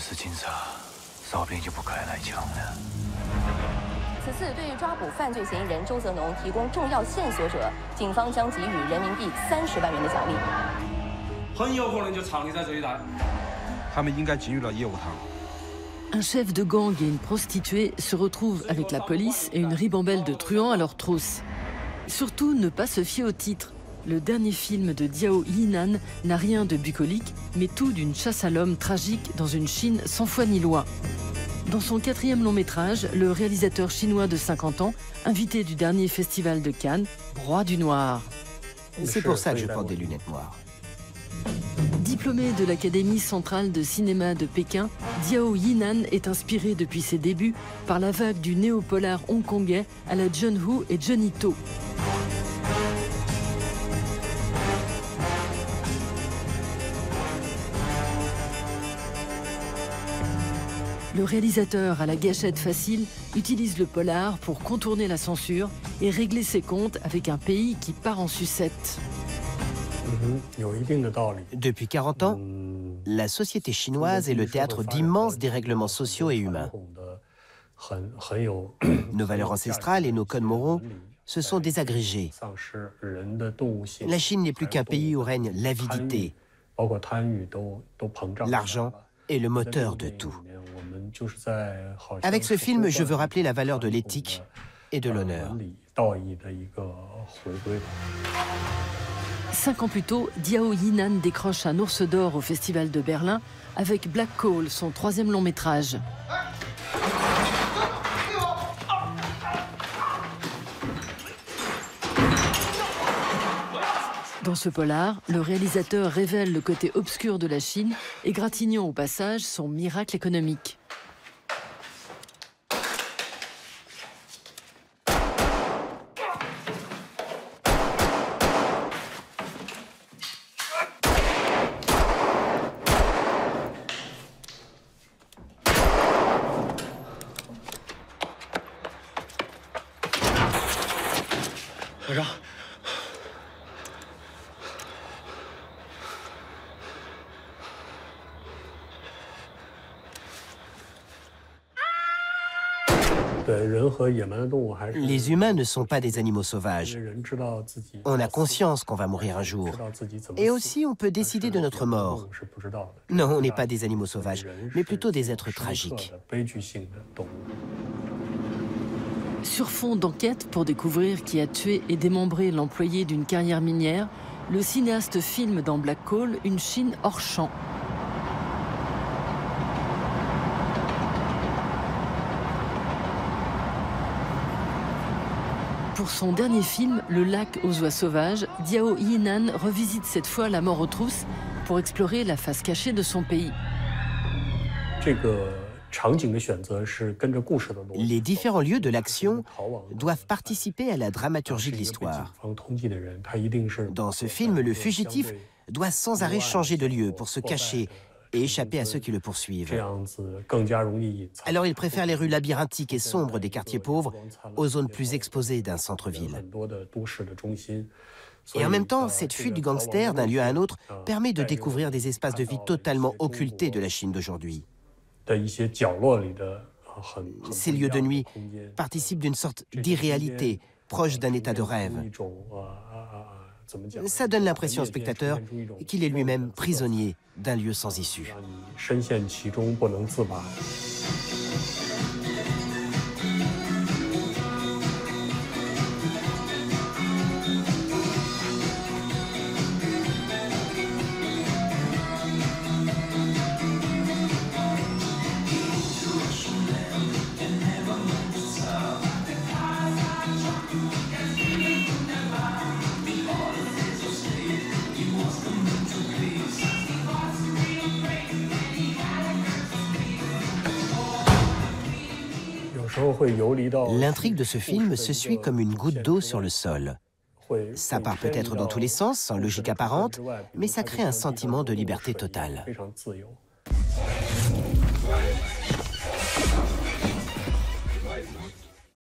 次警察，说不定就不该来抢了。此次对于抓捕犯罪嫌疑人周泽农提供重要线索者，警方将给予人民币30万元的奖励。很有可能就藏匿在这一带。他们应该给予了业务堂。 Un chef de gang et une prostituée se retrouvent avec la police et une ribambelle de truands à leur trousse. Surtout, ne pas se fier au titre. Le dernier film de Diao Yinan n'a rien de bucolique, mais tout d'une chasse à l'homme tragique dans une Chine sans foi ni loi. Dans son 4e long métrage, le réalisateur chinois de 50 ans, invité du dernier festival de Cannes, Roi du Noir. C'est pour ça que je porte des lunettes noires. Diplômé de l'Académie centrale de cinéma de Pékin, Diao Yinan est inspiré depuis ses débuts par la vague du néo-polar hongkongais à la John Woo et Johnny To. Le réalisateur à la gâchette facile utilise le polar pour contourner la censure et régler ses comptes avec un pays qui part en sucette. Depuis 40 ans, la société chinoise est le théâtre d'immenses dérèglements sociaux et humains. Nos valeurs ancestrales et nos codes moraux se sont désagrégés. La Chine n'est plus qu'un pays où règne l'avidité. L'argent est le moteur de tout. Avec ce film, je veux rappeler la valeur de l'éthique et de l'honneur. 5 ans plus tôt, Diao Yinan décroche un ours d'or au Festival de Berlin avec Black Coal, son 3e long métrage. Dans ce polar, le réalisateur révèle le côté obscur de la Chine, égratignant au passage son miracle économique. Les humains ne sont pas des animaux sauvages. On a conscience qu'on va mourir un jour. Et aussi, on peut décider de notre mort. Non, on n'est pas des animaux sauvages, mais plutôt des êtres tragiques. Sur fond d'enquête pour découvrir qui a tué et démembré l'employé d'une carrière minière, le cinéaste filme dans Black Coal une Chine hors champ. Pour son dernier film, Le lac aux oies sauvages, Diao Yinan revisite cette fois la mort aux trousses pour explorer la face cachée de son pays. Les différents lieux de l'action doivent participer à la dramaturgie de l'histoire. Dans ce film, le fugitif doit sans arrêt changer de lieu pour se cacher et échapper à ceux qui le poursuivent. Alors il préfère les rues labyrinthiques et sombres des quartiers pauvres aux zones plus exposées d'un centre-ville. Et en même temps, cette fuite du gangster d'un lieu à un autre permet de découvrir des espaces de vie totalement occultés de la Chine d'aujourd'hui. Ces lieux de nuit participent d'une sorte d'irréalité, proche d'un état de rêve. Ça donne l'impression au spectateur qu'il est lui-même prisonnier d'un lieu sans issue. L'intrigue de ce film se suit comme une goutte d'eau sur le sol. Ça part peut-être dans tous les sens, sans logique apparente, mais ça crée un sentiment de liberté totale.